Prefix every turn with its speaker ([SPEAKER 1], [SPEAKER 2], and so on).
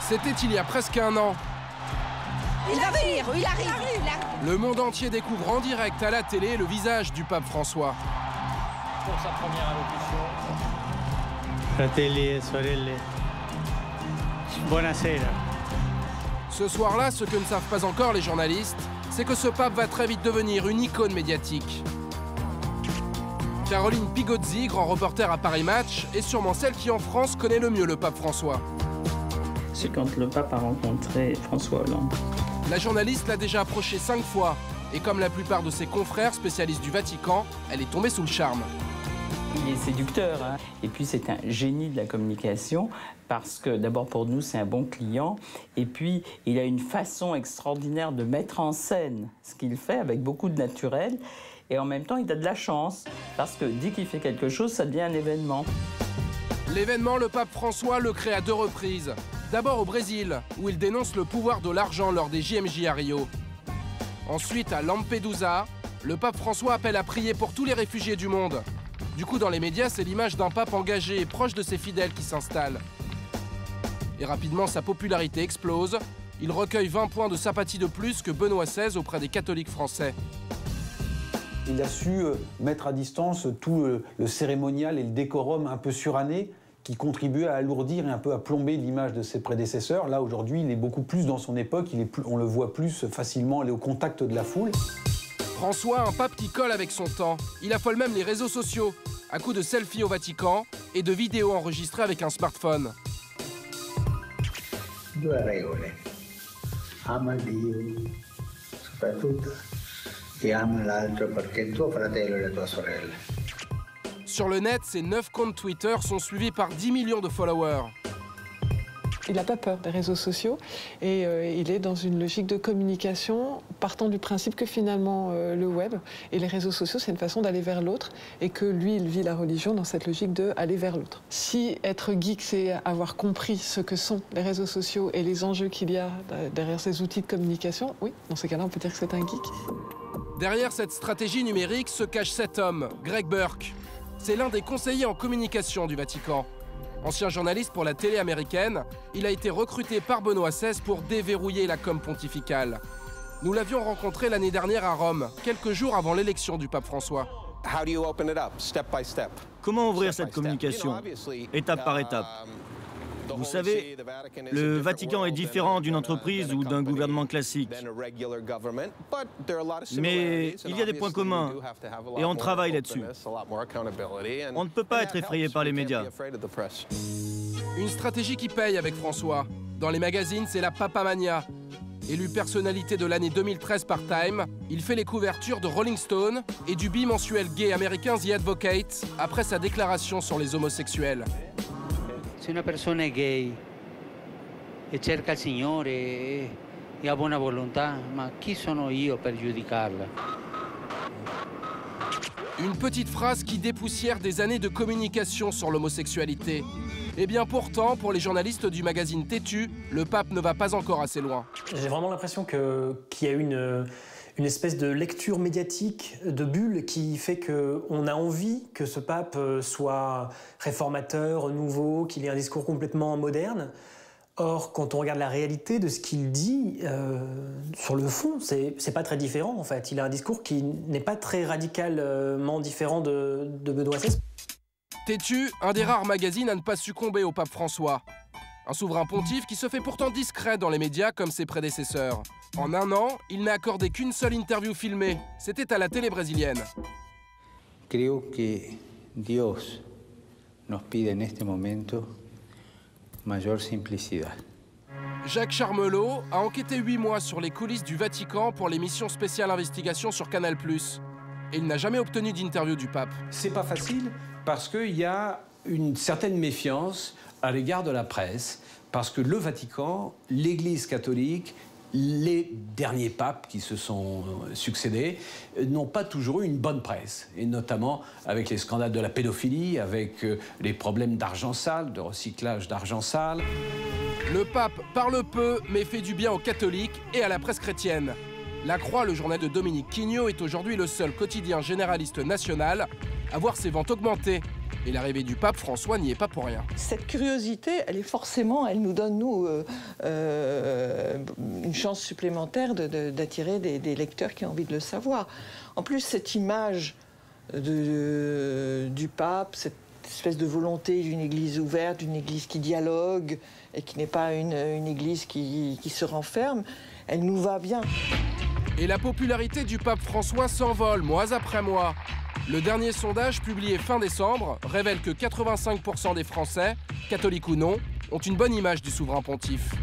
[SPEAKER 1] C'était il y a presque un an.
[SPEAKER 2] Il va venir, il arrive.
[SPEAKER 1] Le monde entier découvre en direct à la télé le visage du pape François.
[SPEAKER 3] Pour sa première allocution.
[SPEAKER 4] Fratelli e sorelle, buonasera.
[SPEAKER 1] Ce soir-là, ce que ne savent pas encore les journalistes, c'est que ce pape va très vite devenir une icône médiatique. Caroline Pigozzi, grand reporter à Paris Match, est sûrement celle qui en France connaît le mieux le pape François.
[SPEAKER 5] C'est quand le pape a rencontré François Hollande.
[SPEAKER 1] La journaliste l'a déjà approché 5 fois, et comme la plupart de ses confrères spécialistes du Vatican, elle est tombée sous le charme.
[SPEAKER 5] Il est séducteur, hein. Et puis c'est un génie de la communication, parce que d'abord pour nous c'est un bon client, et puis il a une façon extraordinaire de mettre en scène ce qu'il fait avec beaucoup de naturel, et en même temps il a de la chance, parce que dès qu'il fait quelque chose, ça devient un événement.
[SPEAKER 1] L'événement, le pape François le crée à 2 reprises. D'abord au Brésil, où il dénonce le pouvoir de l'argent lors des JMJ à Rio. Ensuite, à Lampedusa, le pape François appelle à prier pour tous les réfugiés du monde. Du coup, dans les médias, c'est l'image d'un pape engagé et proche de ses fidèles qui s'installe. Et rapidement, sa popularité explose. Il recueille 20 points de sympathie de plus que Benoît XVI auprès des catholiques français.
[SPEAKER 6] Il a su mettre à distance tout le cérémonial et le décorum un peu suranné qui contribuait à alourdir et un peu à plomber l'image de ses prédécesseurs. Là, aujourd'hui, il est beaucoup plus dans son époque, on le voit plus facilement aller au contact de la foule.
[SPEAKER 1] François, un pape qui colle avec son temps. Il affole même les réseaux sociaux, à coups de selfies au Vatican et de vidéos enregistrées avec un smartphone.
[SPEAKER 7] 2 regole. Ama Dio, soprattutto, e ama l'altro perché è tuo fratello e la tua sorella.
[SPEAKER 1] Sur le net, ses 9 comptes Twitter sont suivis par 10 millions de followers.
[SPEAKER 8] Il n'a pas peur des réseaux sociaux et il est dans une logique de communication partant du principe que finalement le web et les réseaux sociaux, c'est une façon d'aller vers l'autre et que lui, il vit la religion dans cette logique d'aller vers l'autre. Si être geek, c'est avoir compris ce que sont les réseaux sociaux et les enjeux qu'il y a derrière ces outils de communication, oui, dans ces cas-là, on peut dire que c'est un geek.
[SPEAKER 1] Derrière cette stratégie numérique se cache cet homme, Greg Burke. C'est l'un des conseillers en communication du Vatican. Ancien journaliste pour la télé américaine, il a été recruté par Benoît XVI pour déverrouiller la com pontificale. Nous l'avions rencontré l'année dernière à Rome, quelques jours avant l'élection du pape François.
[SPEAKER 9] Comment ouvrir cette communication, étape par étape? Vous savez, le Vatican est différent d'une entreprise ou d'un gouvernement classique. Mais il y a des points communs et on travaille là-dessus. On ne peut pas être effrayé par les médias.
[SPEAKER 1] Une stratégie qui paye avec François. Dans les magazines, c'est la papamania. Élu personnalité de l'année 2013 par Time, il fait les couvertures de Rolling Stone et du bimensuel gay américain The Advocate après sa déclaration sur les homosexuels.
[SPEAKER 10] Se una persona è gay e cerca il Signore e ha buona volontà, ma chi sono io per giudicarla?
[SPEAKER 1] Une petite phrase qui dépoussière des années de communication sur l'homosexualité. Et bien pourtant, pour les journalistes du magazine Têtu, le pape ne va pas encore assez loin.
[SPEAKER 11] J'ai vraiment l'impression qu'il y a une espèce de lecture médiatique, de bulle, qui fait qu'on a envie que ce pape soit réformateur, nouveau, qu'il ait un discours complètement moderne. Or, quand on regarde la réalité de ce qu'il dit, sur le fond, c'est pas très différent en fait. Il a un discours qui n'est pas très radicalement différent de Benoît XVI.
[SPEAKER 1] Têtu, un des rares magazines à ne pas succomber au pape François. Un souverain pontife qui se fait pourtant discret dans les médias comme ses prédécesseurs. En un an, il n'a accordé qu'une seule interview filmée. C'était à la télé brésilienne.
[SPEAKER 7] Creo que Dios nos pide en este momento mayor simplicidad.
[SPEAKER 1] Jacques Charmelot a enquêté 8 mois sur les coulisses du Vatican pour l'émission spéciale Investigation sur Canal+. Et il n'a jamais obtenu d'interview du pape.
[SPEAKER 6] C'est pas facile parce qu'il y a une certaine méfiance à l'égard de la presse, parce que le Vatican, l'Église catholique, les derniers papes qui se sont succédés n'ont pas toujours eu une bonne presse, et notamment avec les scandales de la pédophilie, avec les problèmes d'argent sale, de recyclage d'argent sale.
[SPEAKER 1] Le pape parle peu, mais fait du bien aux catholiques et à la presse chrétienne. La Croix, le journal de Dominique Quignot, est aujourd'hui le seul quotidien généraliste national à voir ses ventes augmenter. Et l'arrivée du pape François n'y est pas pour rien.
[SPEAKER 2] Cette curiosité, elle nous donne, une chance supplémentaire d'attirer des lecteurs qui ont envie de le savoir. En plus, cette image du pape, cette espèce de volonté d'une église ouverte, d'une église qui dialogue et qui n'est pas une église qui se renferme, elle nous va bien.
[SPEAKER 1] Et la popularité du pape François s'envole mois après mois. Le dernier sondage publié fin décembre révèle que 85% des Français, catholiques ou non, ont une bonne image du souverain pontife.